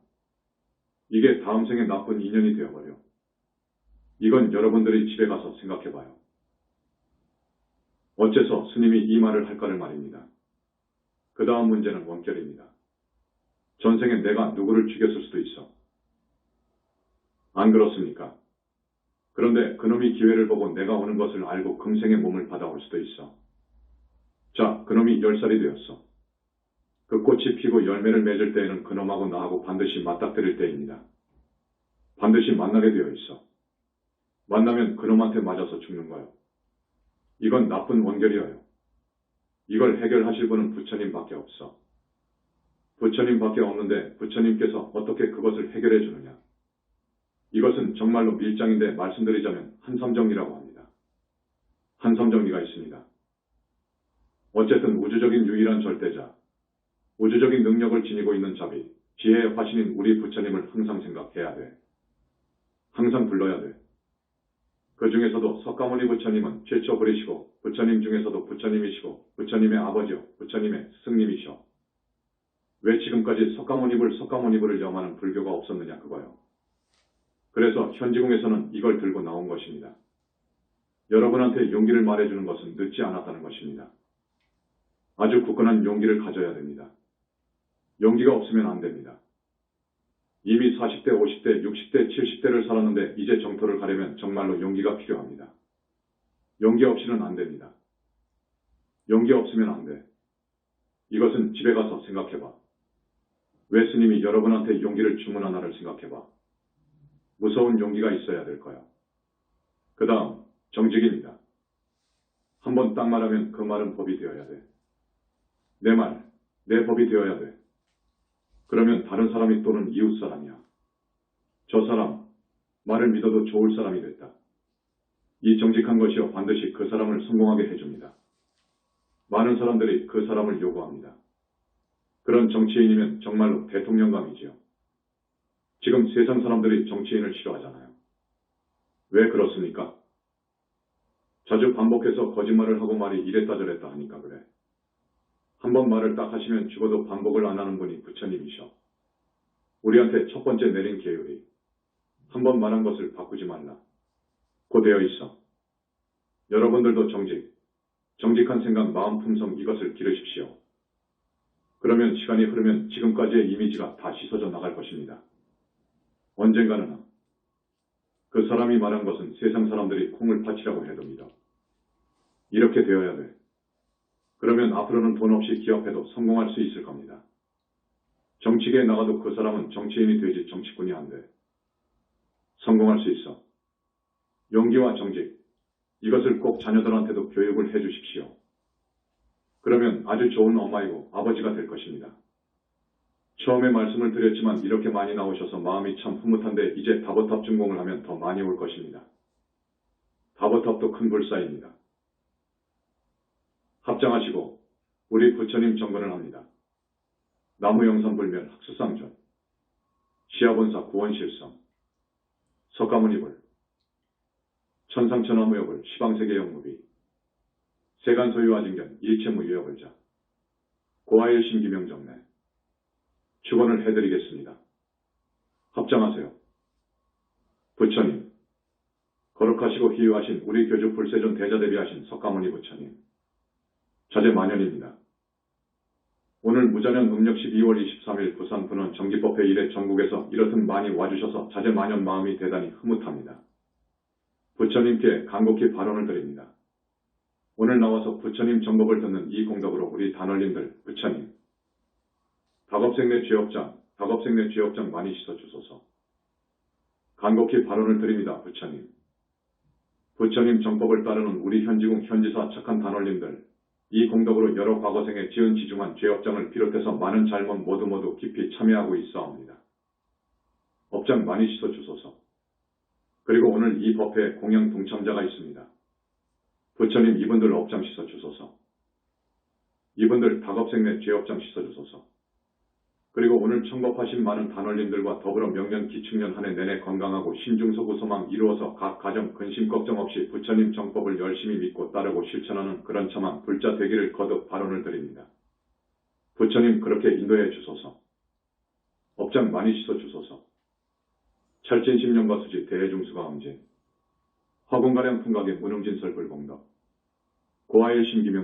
이게 다음 생에 나쁜 인연이 되어버려. 이건 여러분들이 집에 가서 생각해봐요. 어째서 스님이 이 말을 할까를 말입니다. 그 다음 문제는 원결입니다. 전생에 내가 누구를 죽였을 수도 있어. 안 그렇습니까? 그런데 그놈이 기회를 보고 내가 오는 것을 알고 금생의 몸을 받아올 수도 있어. 자, 그놈이 10살이 되었어. 그 꽃이 피고 열매를 맺을 때에는 그놈하고 나하고 반드시 맞닥뜨릴 때입니다. 반드시 만나게 되어 있어. 만나면 그놈한테 맞아서 죽는 거예요. 이건 나쁜 원결이에요. 이걸 해결하실 분은 부처님밖에 없어. 부처님밖에 없는데 부처님께서 어떻게 그것을 해결해 주느냐. 이것은 정말로 밀장인데 말씀드리자면 한삼정리라고 합니다. 한섬 정리가 있습니다. 어쨌든 우주적인 유일한 절대자, 우주적인 능력을 지니고 있는 자비, 지혜의 화신인 우리 부처님을 항상 생각해야 돼. 항상 불러야 돼. 그 중에서도 석가모니 부처님은 최초 그리시고 부처님 중에서도 부처님이시고 부처님의 아버지요 부처님의 스승님이셔. 왜 지금까지 석가모니불을 염하는 불교가 없었느냐 그거요. 그래서 현지궁에서는 이걸 들고 나온 것입니다. 여러분한테 용기를 말해주는 것은 늦지 않았다는 것입니다. 아주 굳건한 용기를 가져야 됩니다. 용기가 없으면 안 됩니다. 이미 40대, 50대, 60대, 70대를 살았는데 이제 정토를 가려면 정말로 용기가 필요합니다. 용기 없이는 안 됩니다. 용기 없으면 안 돼. 이것은 집에 가서 생각해봐. 왜 스님이 여러분한테 용기를 주문하나를 생각해봐. 무서운 용기가 있어야 될 거야. 그 다음 정직입니다. 한번 딱 말하면 그 말은 법이 되어야 돼. 내 말, 내 법이 되어야 돼. 그러면 다른 사람이 또는 이웃 사람이야. 저 사람, 말을 믿어도 좋을 사람이 됐다. 이 정직한 것이요 반드시 그 사람을 성공하게 해줍니다. 많은 사람들이 그 사람을 요구합니다. 그런 정치인이면 정말로 대통령감이지요. 지금 세상 사람들이 정치인을 싫어하잖아요. 왜 그렇습니까? 자주 반복해서 거짓말을 하고 말이 이랬다 저랬다 하니까 그래. 한번 말을 딱 하시면 죽어도 반복을 안 하는 분이 부처님이셔. 우리한테 첫 번째 내린 계율이 한번 말한 것을 바꾸지 말라. 고 되어 있어. 여러분들도 정직한 생각, 마음 품성 이것을 기르십시오. 그러면 시간이 흐르면 지금까지의 이미지가 다 씻어져 나갈 것입니다. 언젠가는 그 사람이 말한 것은 세상 사람들이 콩을 파치라고 해도 믿어. 이렇게 되어야 돼. 그러면 앞으로는 돈 없이 기업해도 성공할 수 있을 겁니다. 정치계에 나가도 그 사람은 정치인이 되지 정치꾼이 안 돼. 성공할 수 있어. 용기와 정직, 이것을 꼭 자녀들한테도 교육을 해 주십시오. 그러면 아주 좋은 엄마이고 아버지가 될 것입니다. 처음에 말씀을 드렸지만 이렇게 많이 나오셔서 마음이 참 흐뭇한데 이제 다보탑 준공을 하면 더 많이 올 것입니다. 다보탑도 큰 불사입니다. 합장하시고 우리 부처님 정건을 합니다. 나무영산불멸 학수상전, 시아본사 구원실성, 석가모니불, 천상천하무여불 시방세계영무비, 세간소유아징견 일체무유여불자, 고아일 신기명정례, 축원을 해드리겠습니다. 합장하세요. 부처님, 거룩하시고 희유하신 우리 교주 불세존 대자대비하신 석가모니 부처님, 자제만연입니다. 오늘 무자년 음력 12월 23일 부산 분원 정기법회 일에 전국에서 이렇듯 많이 와주셔서 자제만연 마음이 대단히 흐뭇합니다. 부처님께 간곡히 발언을 드립니다. 오늘 나와서 부처님 정법을 듣는 이 공덕으로 우리 단원님들 부처님, 다겁생내 죄업장 많이 씻어주소서. 간곡히 발언을 드립니다. 부처님. 부처님 정법을 따르는 우리 현지궁 현지사 착한 단원님들, 이 공덕으로 여러 과거생에 지은 지중한 죄업장을 비롯해서 많은 잘못 모두 깊이 참여하고 있사옵니다. 업장 많이 씻어주소서. 그리고 오늘 이 법회에 공양 동참자가 있습니다. 부처님 이분들 업장 씻어주소서. 이분들 다겁생내 죄업장 씻어주소서. 그리고 오늘 청법하신 많은 단원님들과 더불어 명년 기축년 한 해 내내 건강하고 신중서구 소망 이루어서 각 가정 근심 걱정 없이 부처님 정법을 열심히 믿고 따르고 실천하는 그런 참한 불자 되기를 거듭 발언을 드립니다. 부처님 그렇게 인도해 주소서. 업장 많이 씻어 주소서. 찰진심령과 수지 대해중수가 엄진, 화공가량 풍각의 무능진설 불공덕, 고아의 신기명